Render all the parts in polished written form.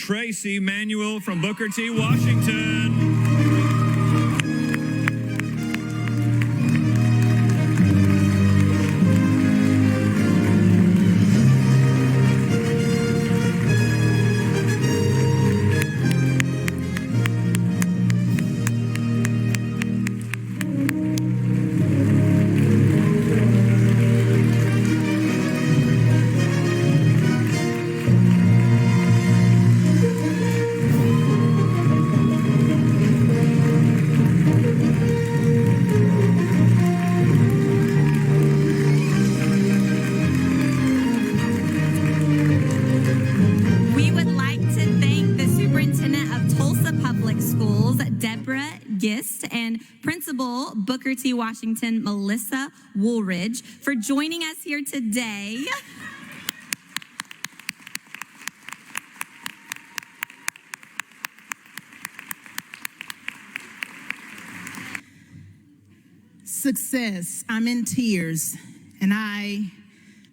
Traci Manuel from Booker T, Washington. And Principal Booker T. Washington, Melissa Woolridge, for joining us here today. Success. I'm in tears, and I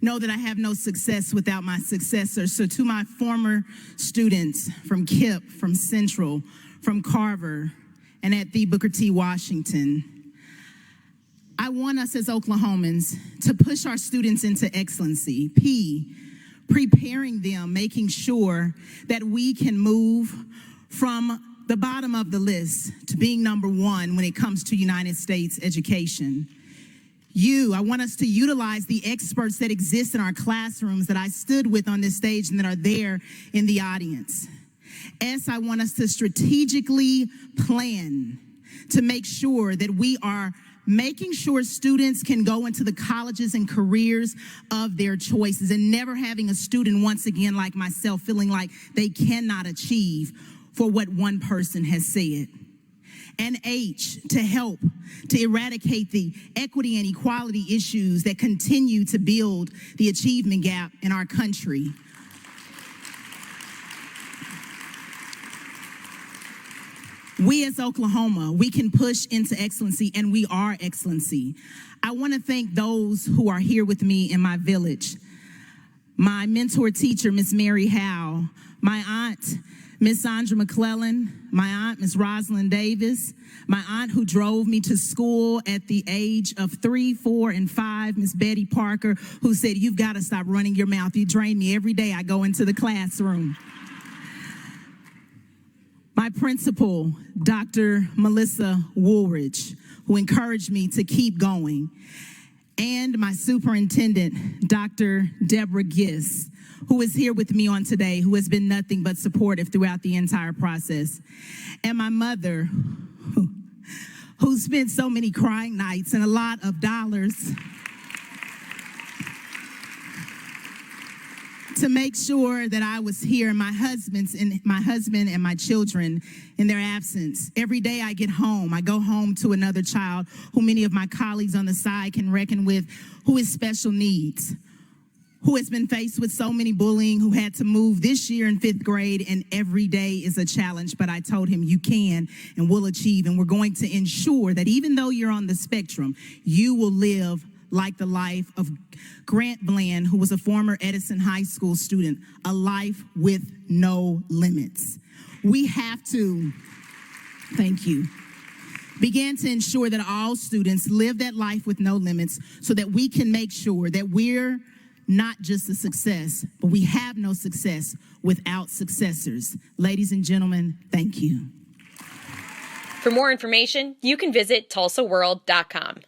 know that I have no success without my successors. So to my former students from KIPP, from Central, from Carver, and at the Booker T. Washington, I want us as Oklahomans to push our students into excellency. P, preparing them, making sure that we can move from the bottom of the list to being number one when it comes to United States education. I want us to utilize the experts that exist in our classrooms that I stood with on this stage and that are there in the audience. S, I want us to strategically plan to make sure that we are making sure students can go into the colleges and careers of their choices, and never having a student, once again, like myself, feeling like they cannot achieve for what one person has said. And H, to help to eradicate the equity and equality issues that continue to build the achievement gap in our country. We as Oklahoma, we can push into excellency, and we are excellency. I want to thank those who are here with me in my village. My mentor teacher, Miss Mary Howe, my aunt, Miss Sandra McClellan, my aunt, Miss Rosalind Davis, my aunt who drove me to school at the age of 3, 4, and 5, Miss Betty Parker, who said, "You've got to stop running your mouth. You drain me every day I go into the classroom." My principal, Dr. Melissa Woolridge, who encouraged me to keep going. And my superintendent, Dr. Deborah Giss, who is here with me on today, who has been nothing but supportive throughout the entire process. And my mother, who spent so many crying nights and a lot of dollars to make sure that I was here, and my husband and my children in their absence. Every day I get home, I go home to another child who many of my colleagues on the side can reckon with, who is special needs, who has been faced with so many bullying, who had to move this year in 5th grade, and every day is a challenge. But I told him, you can and will achieve, and we're going to ensure that even though you're on the spectrum, you will live like the life of Grant Bland, who was a former Edison High School student, a life with no limits. We have to, thank you, begin to ensure that all students live that life with no limits, so that we can make sure that we're not just a success, but we have no success without successors. Ladies and gentlemen, thank you. For more information, you can visit tulsaworld.com.